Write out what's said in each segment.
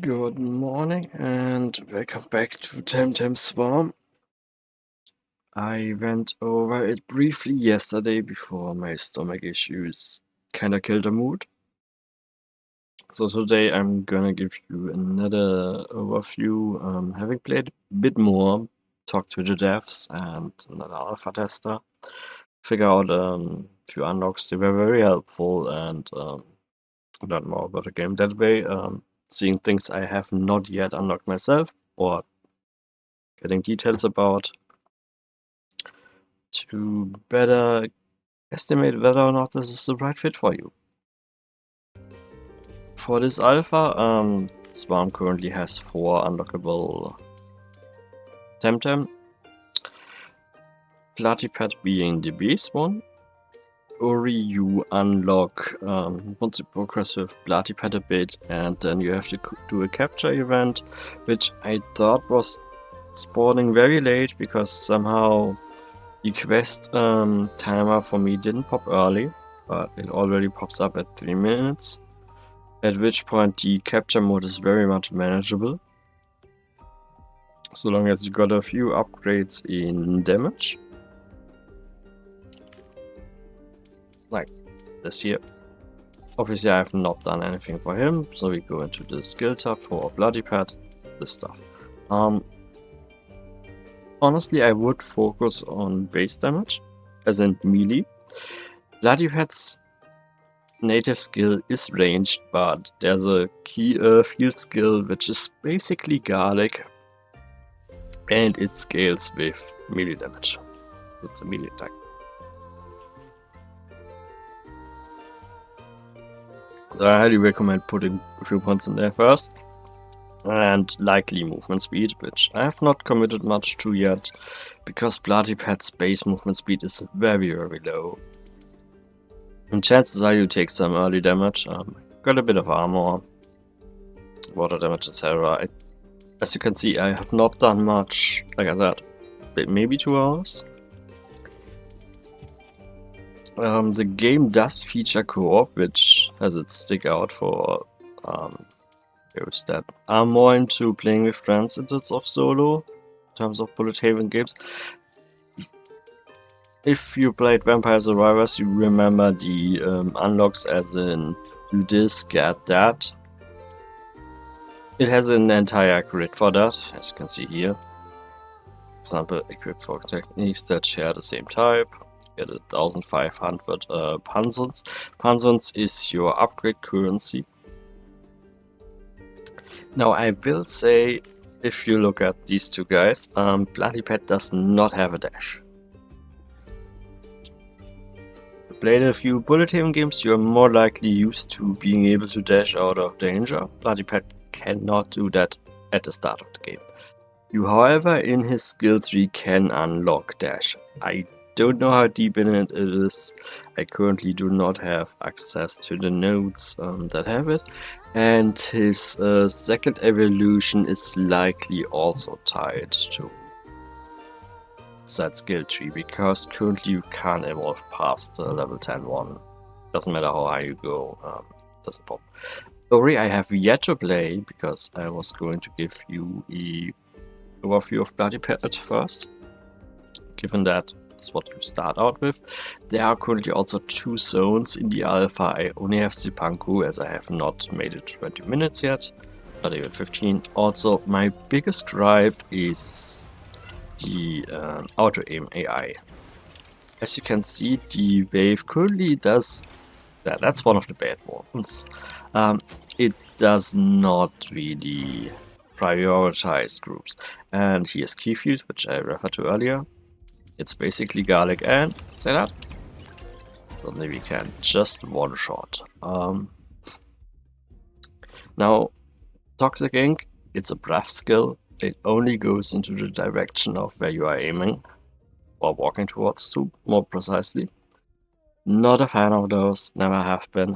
Good morning and welcome back to Temtem Swarm. I went over it briefly yesterday before my stomach issues kinda killed the mood. So today I'm gonna give you another overview, having played a bit more, talked to the devs and another alpha tester, figure out a few unlocks. They were very helpful and learn more about the game that way. Seeing things I have not yet unlocked myself or getting details about to better estimate whether or not this is the right fit for you. For this alpha, Swarm currently has 4 unlockable Temtem. Platypet being the base one. Ori you unlock once you progress with Platypet a bit, and then you have to do a capture event, which I thought was spawning very late because somehow the quest timer for me didn't pop early, but it already pops up at 3 minutes, at which point the capture mode is very much manageable, so long as you got a few upgrades in damage, like this here. Obviously I have not done anything for him, so we go into the skill tab for Bloody Pet, this stuff. Honestly, I would focus on base damage, as in melee. Bloody Pet's native skill is ranged, but there's a key field skill which is basically garlic, and it scales with melee damage. It's a melee attack. I highly recommend putting a few points in there first, and likely movement speed, which I have not committed much to yet, because Bloody Pet's base movement speed is very low. And chances are you take some early damage. Got a bit of armor, water damage, etc. As you can see, I have not done much, like I said, maybe 2 hours. The game does feature co-op, which has its stick out for those that are more into playing with friends instead of solo, in terms of bullet haven games. If you played Vampire Survivors, you remember the unlocks as in do this, get that. It has an entire grid for that, as you can see here. For example, equip for techniques that share the same type. Get 1500 Pansons. Pansons is your upgrade currency. Now I will say, if you look at these two guys, Bloody Pet does not have a dash. If you played a few bullet haven games, you are more likely used to being able to dash out of danger. Bloody Pet cannot do that at the start of the game. You, however, in his skill tree can unlock dash. I don't know how deep in it is. I currently do not have access to the nodes that have it. And his second evolution is likely also tied to that skill tree, because currently you can't evolve past level 10 one. Doesn't matter how high you go, doesn't pop. Ori I have yet to play, because I was going to give you a overview of Bloody Pet first, given that is what you start out with. There are currently also 2 zones in the alpha. I only have Zipanku, as I have not made it 20 minutes yet, not even 15. Also, my biggest gripe is the auto-aim AI. As you can see, the wave currently does... that's one of the bad ones. It does not really prioritize groups. And here's Keyfield, which I referred to earlier. It's basically garlic and say that. Suddenly we can just one-shot. Now, Toxic Ink, it's a breath skill. It only goes into the direction of where you are aiming, or walking towards, to more precisely. Not a fan of those, never have been.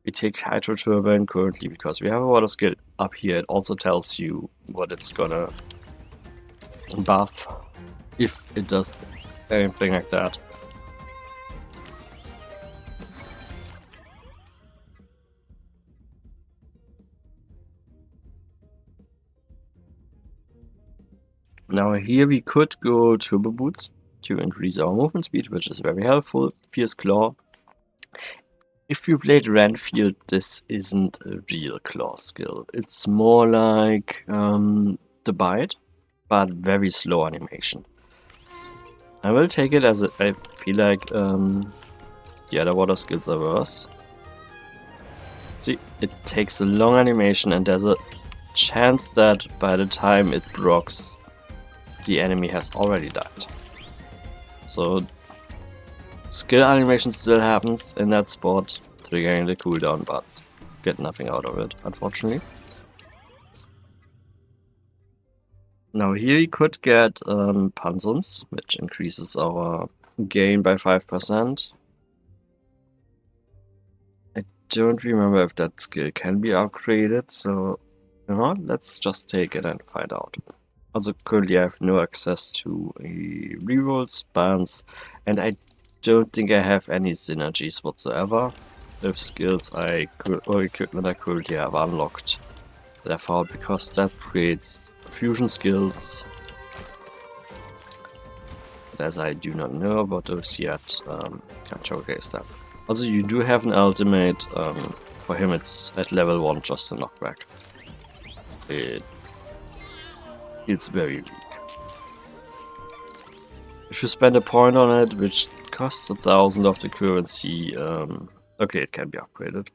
We take Hydro Turbine currently because we have a water skill up here. It also tells you what it's gonna buff, if it does anything like that. Now here we could go Turbo Boots to increase our movement speed, which is very helpful. Fierce Claw. If you played Renfield, this isn't a real claw skill. It's more like the bite, but very slow animation. I will take it as I feel like the other water skills are worse. See, it takes a long animation and there's a chance that by the time it procs, the enemy has already died. So skill animation still happens in that spot, triggering the cooldown, but get nothing out of it, unfortunately. Now here you could get Pansons, which increases our gain by 5%. I don't remember if that skill can be upgraded, so you know, let's just take it and find out. Also currently I have no access to rerolls, bans, and I don't think I have any synergies whatsoever with skills or equipment I currently have unlocked. Therefore, because that creates fusion skills, but as I do not know about those yet, can't showcase them. Also, you do have an ultimate. For him, it's at level 1, just a knockback. It's very weak. If you spend a point on it, which costs 1,000 of the currency, okay, it can be upgraded.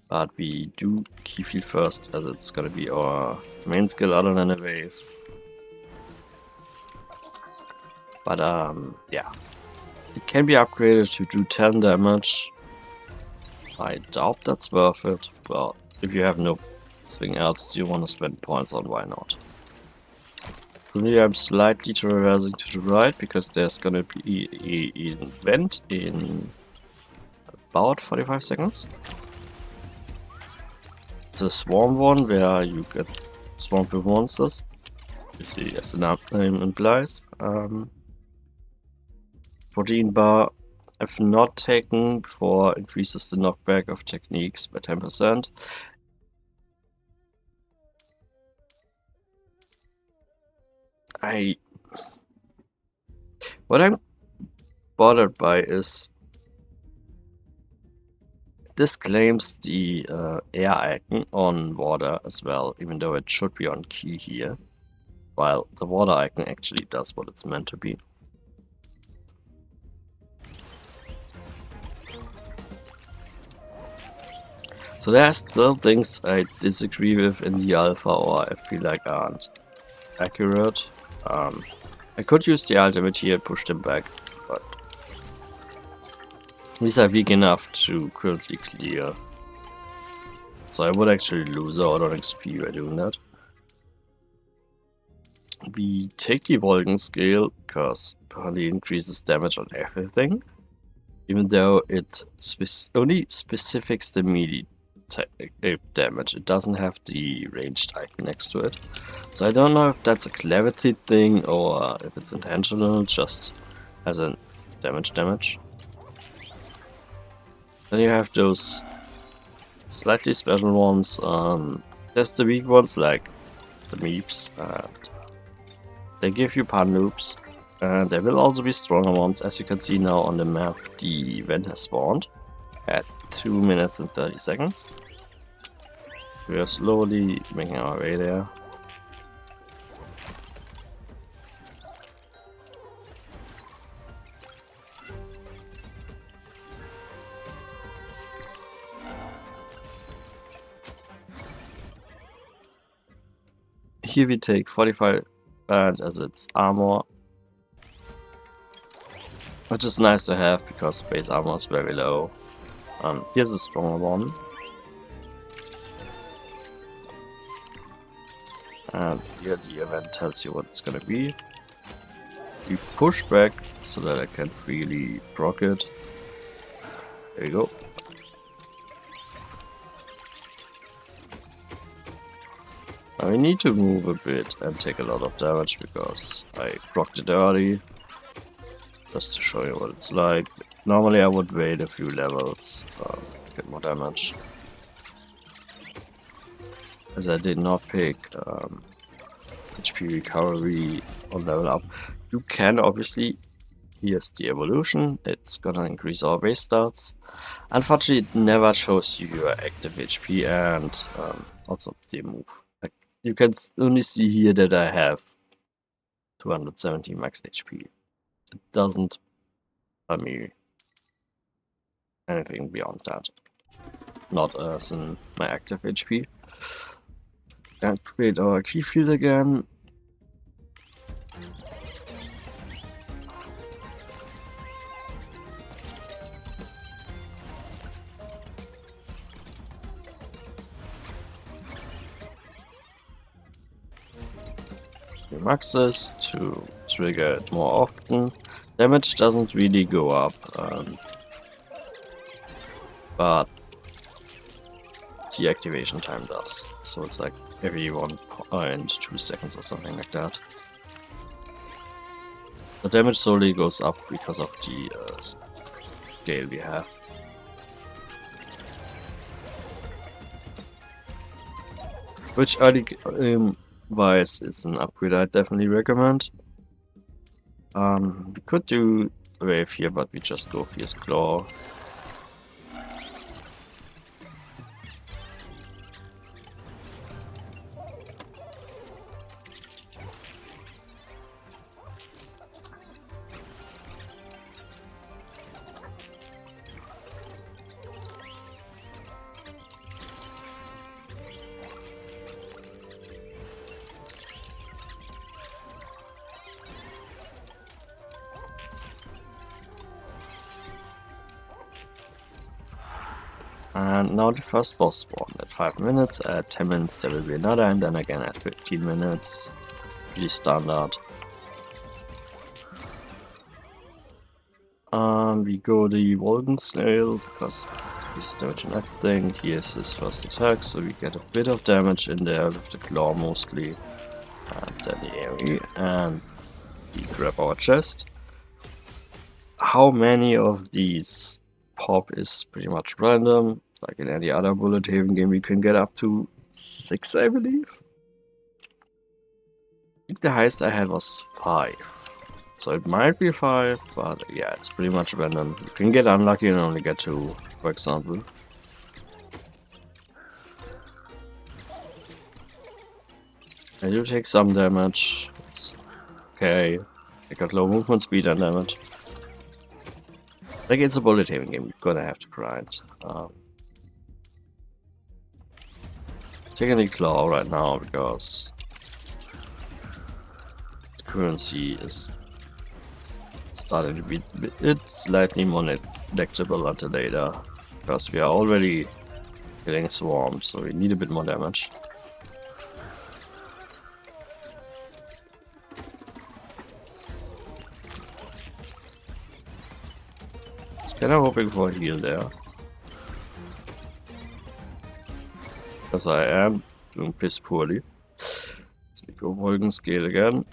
But we do Keyfield first, as it's gonna be our main skill other than a wave. But yeah. It can be upgraded to do 10 damage. I doubt that's worth it, but if you have nothing else you want to spend points on, why not? Currently I'm slightly traversing to the right, because there's gonna be an event in about 45 seconds. It's a swarm one where you get swarmed with monsters. You see, as the name implies. Protein bar I've not taken before, increases the knockback of techniques by 10%. What I'm bothered by is this claims the air icon on water as well, even though it should be on key here, while the water icon actually does what it's meant to be. So there are still things I disagree with in the alpha, or I feel like aren't accurate. I could use the ultimate here, push them back, but these are weak enough to currently clear. So I would actually lose out on XP by doing that. We take the Vulcan scale because apparently increases damage on everything, even though it only specifics the melee damage. It doesn't have the ranged icon next to it. So I don't know if that's a clarity thing or if it's intentional, just as a damage. Then you have those slightly special ones. There's the weak ones like the meeps, and they give you pan loops. And there will also be stronger ones. As you can see now on the map, the event has spawned at 2 minutes and 30 seconds. We are slowly making our way there. Here we take 45 band as its armor, which is nice to have because base armor is very low. Here's a stronger one. And here the event tells you what it's gonna be. You push back so that I can freely proc it. There you go. I need to move a bit and take a lot of damage because I procced it early. Just to show you what it's like. Normally I would wait a few levels to get more damage. As I did not pick HP recovery or level up. You can obviously, here's the evolution, it's gonna increase our base stats. Unfortunately, it never shows you your active HP and also the move. Like, you can only see here that I have 270 max HP. It doesn't tell me anything beyond that. Not as in my active HP. And create our key field again. We max it to trigger it more often. Damage doesn't really go up, but the activation time does. So it's like every 1.2 seconds or something like that. The damage slowly goes up because of the scale we have. Which early wise is an upgrade I definitely recommend. We could do Wave here, but we just go Fierce Claw. And now the first boss spawn at 5 minutes, at 10 minutes there will be another, and then again at 15 minutes. Pretty standard. We go the Wolven Snail because he's damage and everything. Here's his first attack, so we get a bit of damage in there with the claw mostly. And then the AoE, and we grab our chest. How many of these pop is pretty much random. Like in any other bullet haven game, we can get up to 6, I believe. I think the highest I had was 5. So it might be 5, but yeah, it's pretty much random. You can get unlucky and only get 2, for example. I do take some damage. It's okay. I got low movement speed and damage. Like, it's a bullet haven game, you're gonna have to grind. Taking the claw right now because the currency is starting to be a bit slightly more neglectable until later, because we are already getting swarmed, so we need a bit more damage. Just kinda hoping for a heal there, because I am doing piss poorly. So we go Wolven Scale again.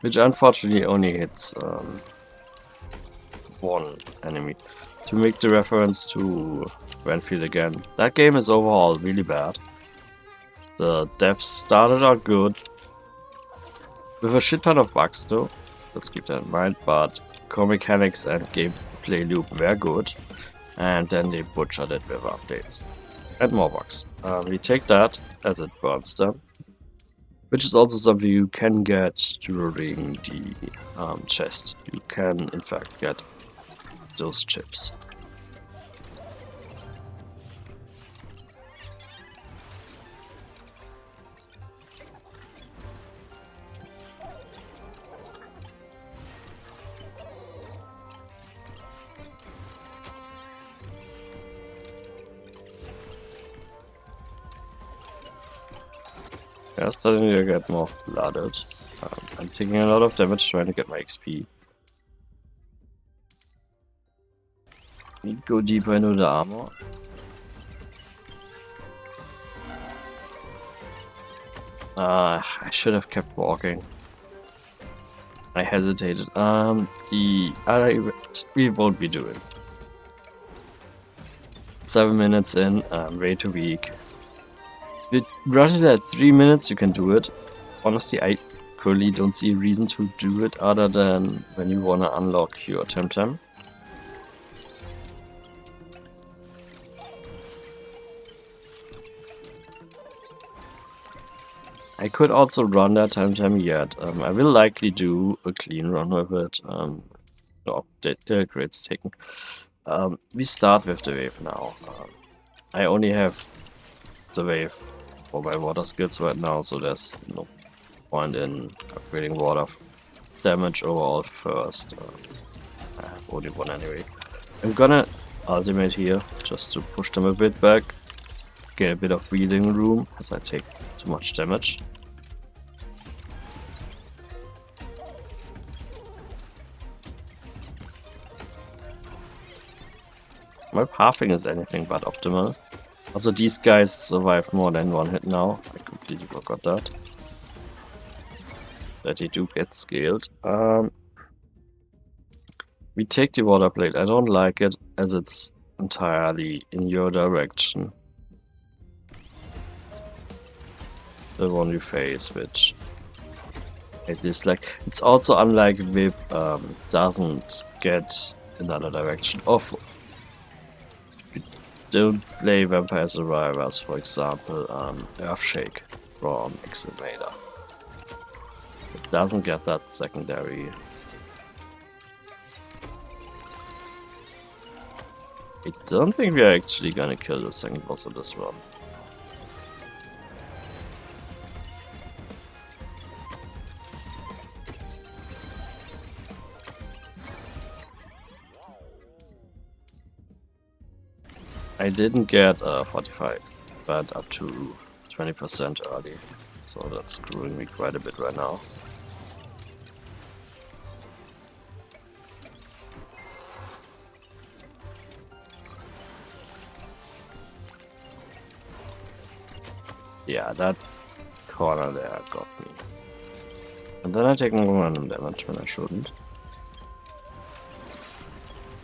Which unfortunately only hits one enemy. To make the reference to Renfield again, that game is overall really bad. The devs started out good, with a shit ton of bugs though, let's keep that in mind, but core mechanics and gameplay loop were good, and then they butchered it with updates and more bugs. We take that as it burns them, which is also something you can get during the chest. You can in fact get those chips. Yeah, starting to get more flooded. I'm taking a lot of damage trying to get my XP. Need to go deeper into the armor. I should have kept walking. I hesitated. The other event we won't be doing. 7 minutes in, I'm way too weak. If you rush it at 3 minutes, you can do it. Honestly, I currently don't see a reason to do it other than when you wanna unlock your Temtem. I could also run that Temtem yet. I will likely do a clean run of it. No update grades taken. We start with the wave now. I only have the wave for my water skills right now, so there's no point in upgrading water damage overall first. I have only one anyway. I'm gonna ultimate here just to push them a bit back, get a bit of breathing room as I take too much damage. My pathing is anything but optimal. Also, these guys survive more than one hit now. I completely forgot that. That they do get scaled. We take the water plate. I don't like it as it's entirely in your direction. The one you face, which I dislike. It's also unlike Whip doesn't get another direction off. Don't play Vampire Survivors, for example, Earthshake from Exterminator. It doesn't get that secondary. I don't think we are actually gonna kill the second boss of this run. I didn't get 45, but up to 20% early, so that's screwing me quite a bit right now. Yeah, that corner there got me. And then I take more random damage when I shouldn't.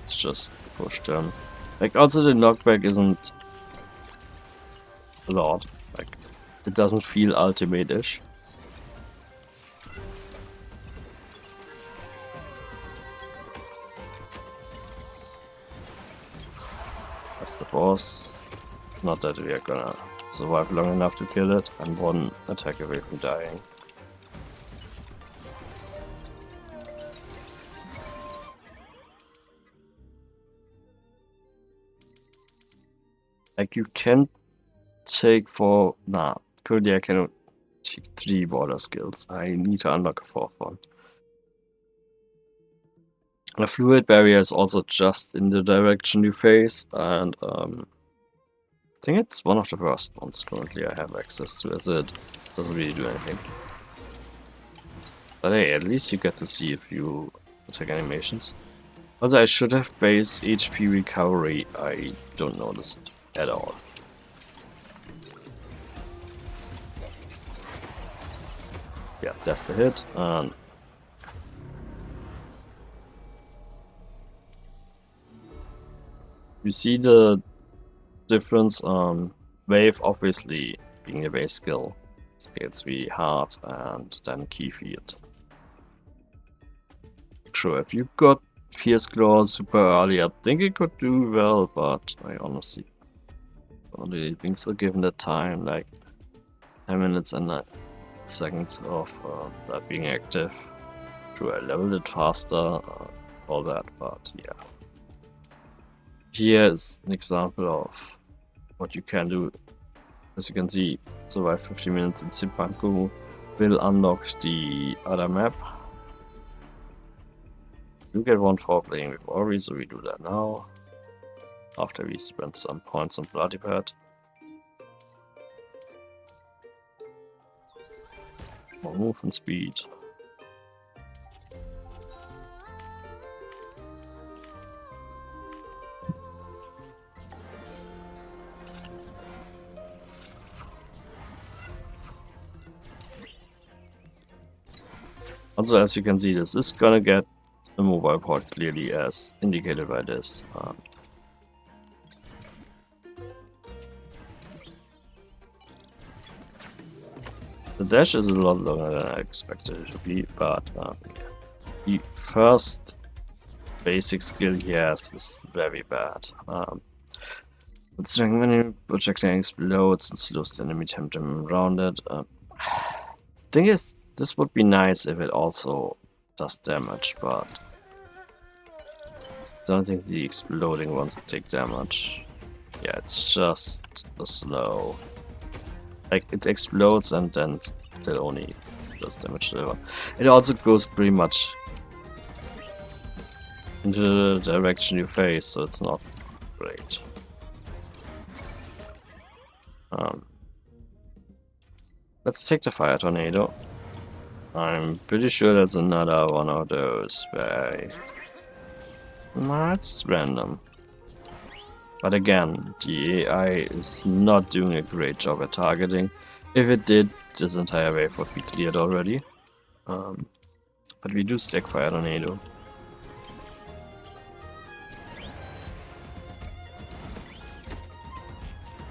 It's just push them. Like, also the knockback isn't a lot. Like, it doesn't feel ultimate-ish. That's the boss. Not that we are gonna survive long enough to kill it. I'm one attack away from dying. Like, you can take currently I can take 3 water skills. I need to unlock a 4th one. The fluid barrier is also just in the direction you face, and I think it's one of the worst ones currently I have access to, as it doesn't really do anything. But hey, at least you get to see a few attack animations. Also, I should have base HP recovery. I don't notice it at all. Yeah, that's the hit, and you see the difference on Wave, obviously being a base skill, scales really hard, and then Key Field. Sure, if you got Fierce Claw super early, I think it could do well, but I honestly don't really think so given the time, like 10 minutes and 9 seconds of that being active. Sure, I leveled it faster, all that, but yeah. Here is an example of what you can do. As you can see, survive 50 minutes in Simpanku will unlock the other map. You get one for playing with Ori, so we do that now. After we spend some points on Bloody Pad. More movement speed. Also, as you can see, this is gonna get a mobile port clearly as indicated by this. The dash is a lot longer than I expected it to be, but the first basic skill he has is very bad. Considering when a projectile explodes and slows the enemy Temtem around it. Thing is, this would be nice if it also does damage, but I don't think the exploding ones take damage. Yeah, it's just a slow. Like, it explodes and then still only does damage to the one. It also goes pretty much into the direction you face, so it's not great. Let's take the fire tornado. I'm pretty sure that's another one of those where no, it's random. But again, the AI is not doing a great job at targeting. If it did, this entire wave would be cleared already. But we do stack fire tornado.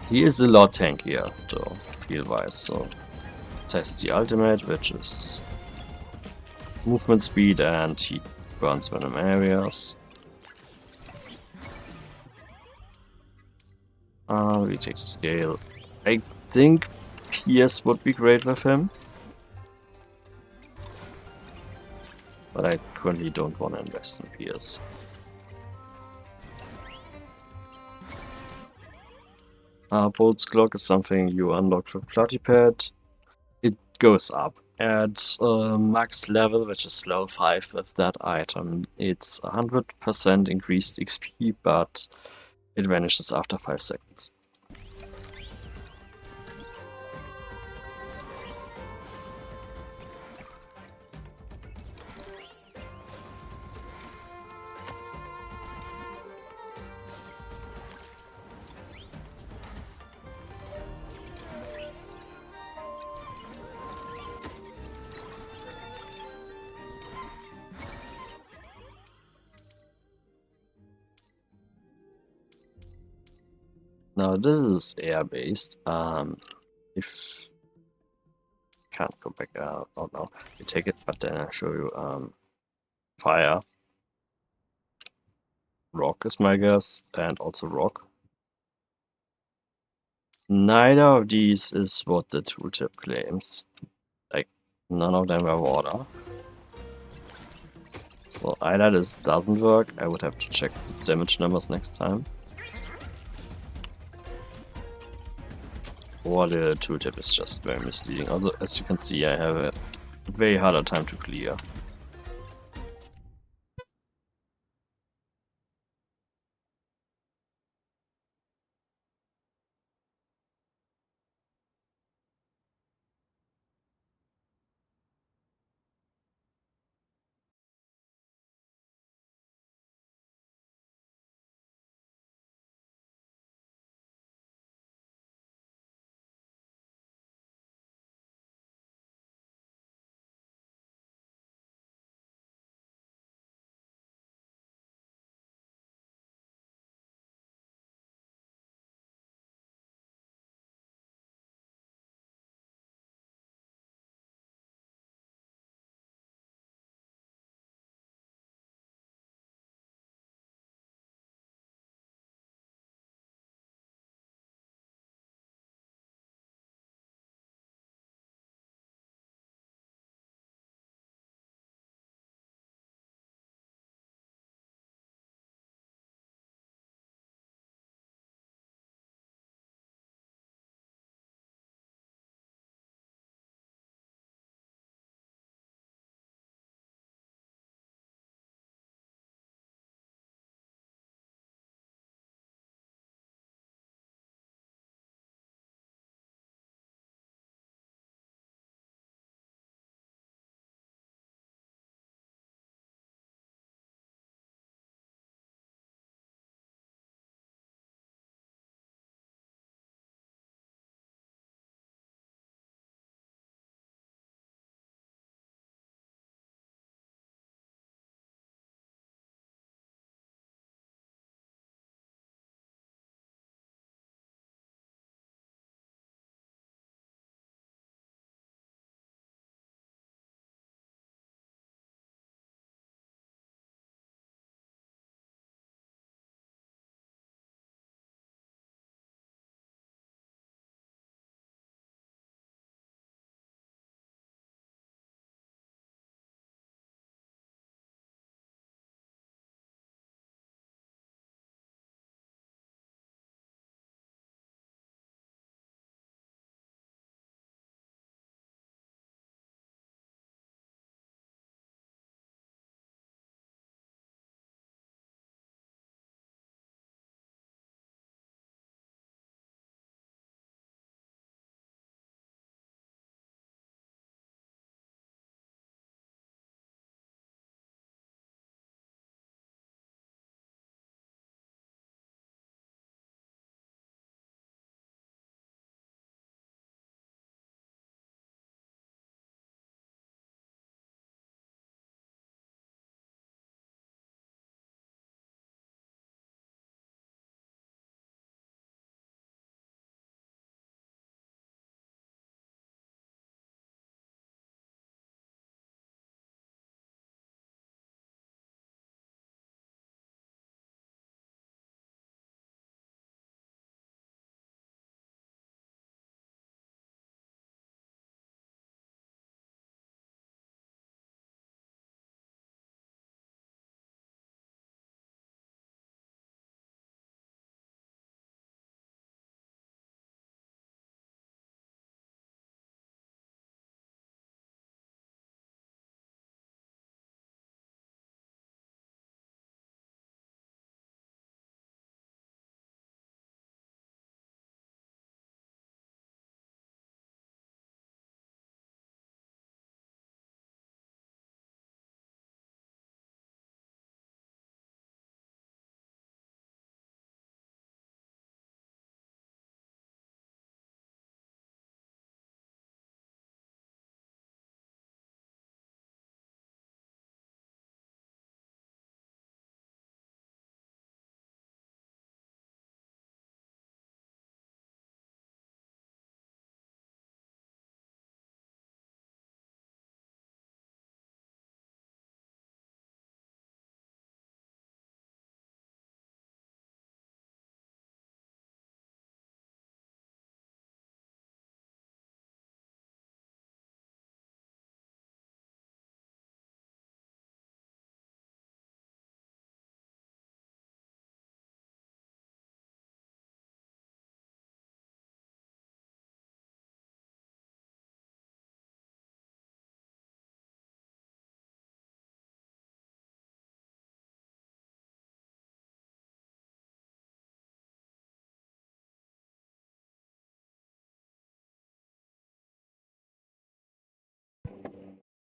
He is a lot tankier, though, feel-wise, so test the ultimate, which is movement speed, and he burns venom areas. We take the scale. I think PS would be great with him, but I currently don't want to invest in PS. Bolt's Clock is something you unlock with Platypad. It goes up at max level, which is level 5 with that item. It's 100% increased XP, but it vanishes after 5 seconds. Now this is air based. If can't go back out, oh no, we take it, but then I show you fire. Rock is my guess, and also rock. Neither of these is what the tooltip claims. Like, none of them are water. So either this doesn't work, I would have to check the damage numbers next time. Or the tooltip is just very misleading. Also, as you can see, I have a way harder time to clear.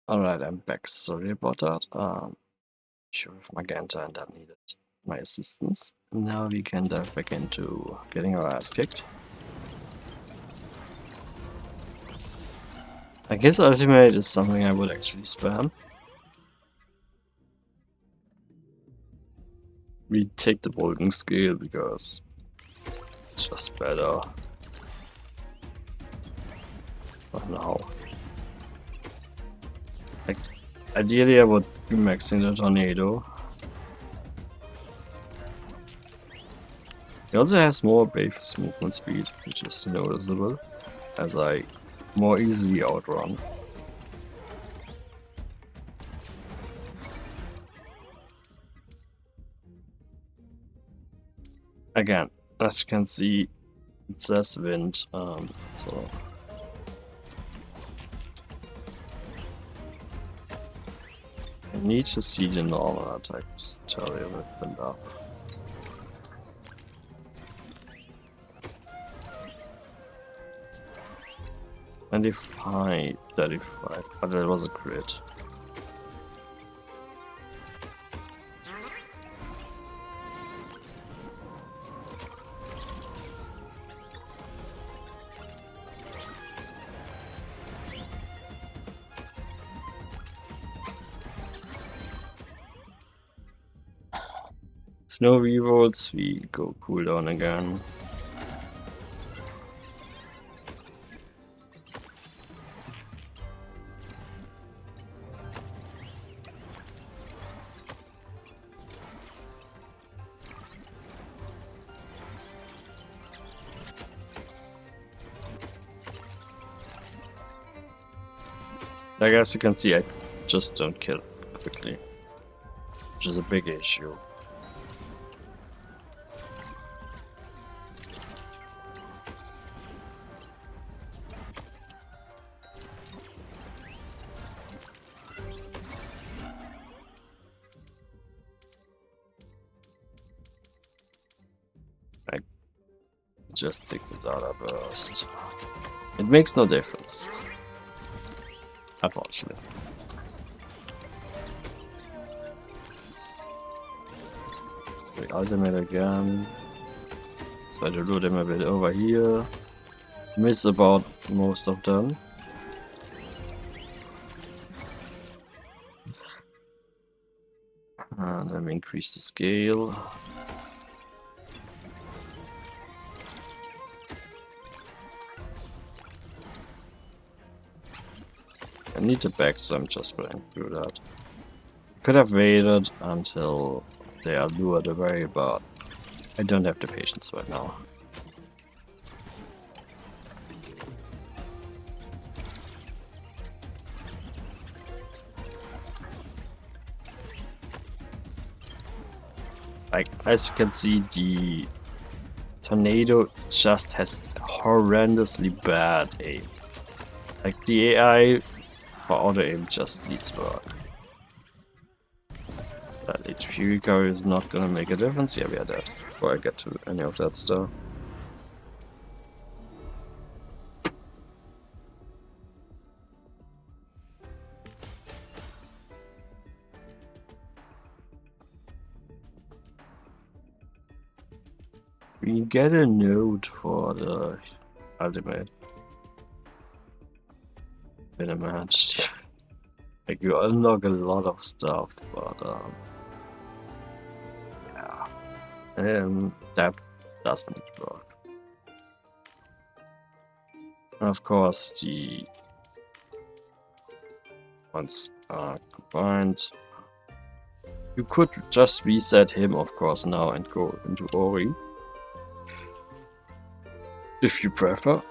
Alright, I'm back. Sorry about that. Sure, with Magenta and that needed my assistance. Now we can dive back into getting our ass kicked. I guess Ultimate is something I would actually spam. We take the Vulcan scale because it's just better. But now. Like, ideally I would be maxing the Tornado. He also has more base movement speed, which is noticeable, as I more easily outrun. Again, as you can see, it says wind, so I need to see the normal attack, just tell you with wind up. And 35, but that was a crit. No rerolls, we go cooldown again. Like as you can see, I just don't kill quickly, which is a big issue. I just take the data burst. It makes no difference, unfortunately. We ultimate again. Try to lure them a bit over here. Miss about most of them. And then we increase the scale. I need to back, so I'm just playing through that. Could have waited until they are lured away, but I don't have the patience right now. Like, as you can see, the Tornado just has horrendously bad aim. Like, the AI for auto aim just needs work. That HP recovery is not gonna make a difference. Yeah, we are dead before I get to any of that stuff. We get a node for the ultimate in a match. Like, you unlock a lot of stuff, but yeah, that doesn't work. And of course, the ones are combined. You could just reset him, of course, now and go into Ori, if you prefer.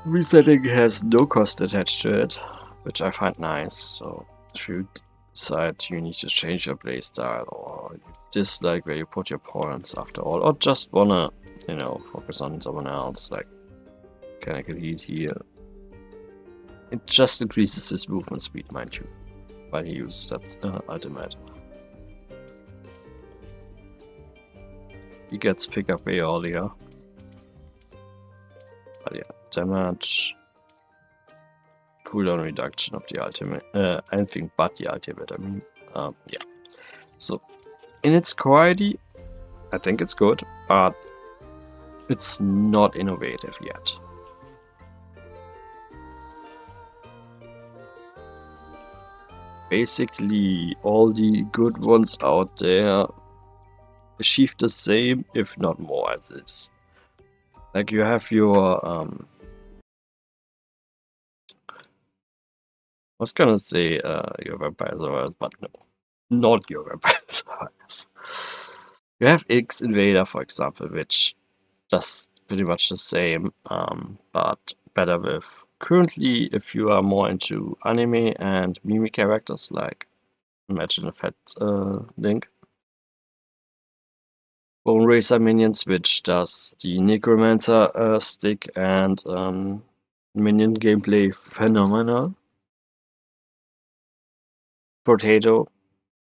Resetting has no cost attached to it, which I find nice. So if you decide you need to change your playstyle, or you dislike where you put your points after all, or just wanna, you know, focus on someone else, like mechanical heat here, it just increases his movement speed, mind you, while he uses that ultimate. He gets pick up way earlier. But yeah, damage cooldown reduction of the ultimate. Anything but the ultimate, I mean. Yeah. So, in its quality, I think it's good, but it's not innovative yet. Basically, all the good ones out there achieve the same, if not more, as this. Like you have your I was gonna say your vampire survivors, but no, not your vampire survivors. You have X Invader, for example, which does pretty much the same, but better with. Currently, if you are more into anime and meme characters, like imagine a fat Link, Bone Racer minions, which does the Necromancer stick and minion gameplay phenomenal. Potato,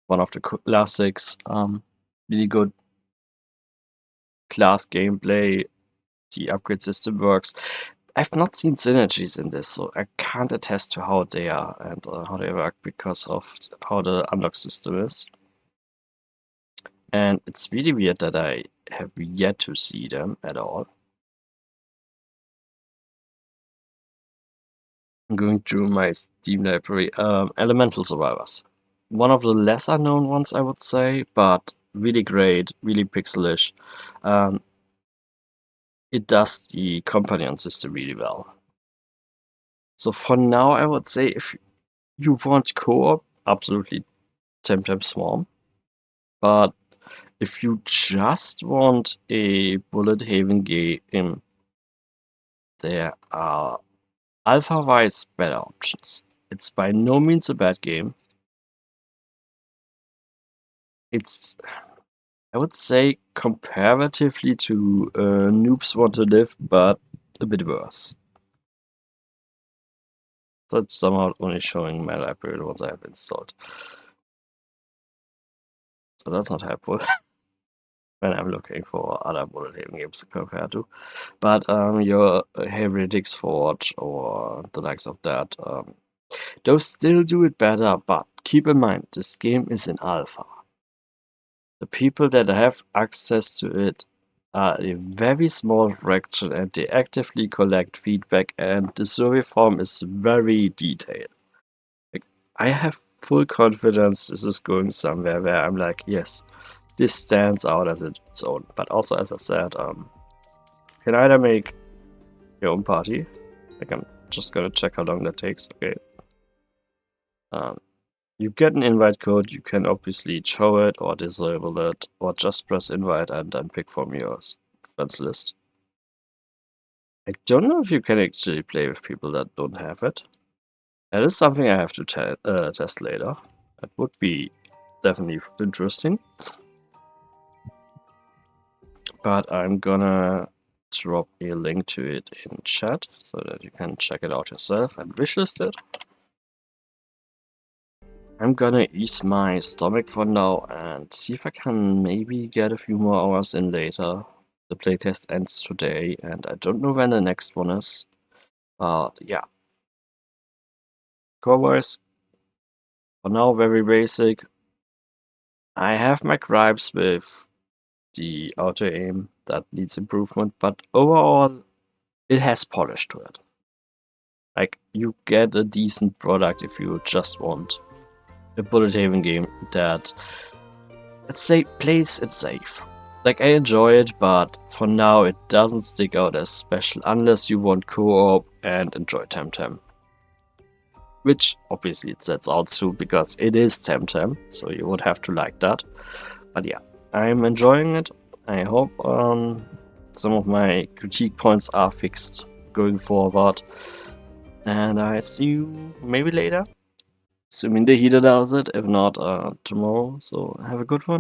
one of the classics, really good class gameplay. The upgrade system works. I've not seen synergies in this, so I can't attest to how they are and how they work because of how the unlock system is. And it's really weird that I have yet to see them at all. I'm going through my Steam library. Elemental Survivors. One of the lesser known ones, I would say, but really great, really pixelish. It does the companion system really well. So for now, I would say if you want co-op, absolutely Temtem Swarm. But if you just want a bullet haven game, there are alpha-wise better options. It's by no means a bad game. It's, I would say, comparatively to Noobs Want to Live, but a bit worse. So it's somehow only showing my library the ones I have installed. So that's not helpful when I'm looking for other bullet haven games to compare to. But your Heretics Forge or the likes of that, those still do it better, but keep in mind, this game is in alpha. The people that have access to it are a very small fraction and they actively collect feedback and the survey form is very detailed. Like, I have full confidence this is going somewhere where I'm like, yes, this stands out as its own. But also, as I said, you can either make your own party. Like, I'm just gonna check how long that takes. Okay. You get an invite code, you can obviously show it or disable it, or just press invite and then pick from your friends list. I don't know if you can actually play with people that don't have it. That is something I have to test later. That would be definitely interesting. But I'm gonna drop a link to it in chat so that you can check it out yourself and wishlist it. I'm gonna ease my stomach for now and see if I can maybe get a few more hours in later. The playtest ends today and I don't know when the next one is. Yeah. Core-wise, for now very basic. I have my gripes with the auto-aim that needs improvement, but overall it has polish to it. Like, you get a decent product if you just want a bullet haven game that, let's say, plays it safe. Like, I enjoy it, but for now it doesn't stick out as special unless you want co-op and enjoy Temtem. Which obviously it sets out to because it is Temtem, so you would have to like that. But yeah, I'm enjoying it. I hope some of my critique points are fixed going forward. And I see you maybe later. Assuming the heater does it, if not tomorrow. So have a good one.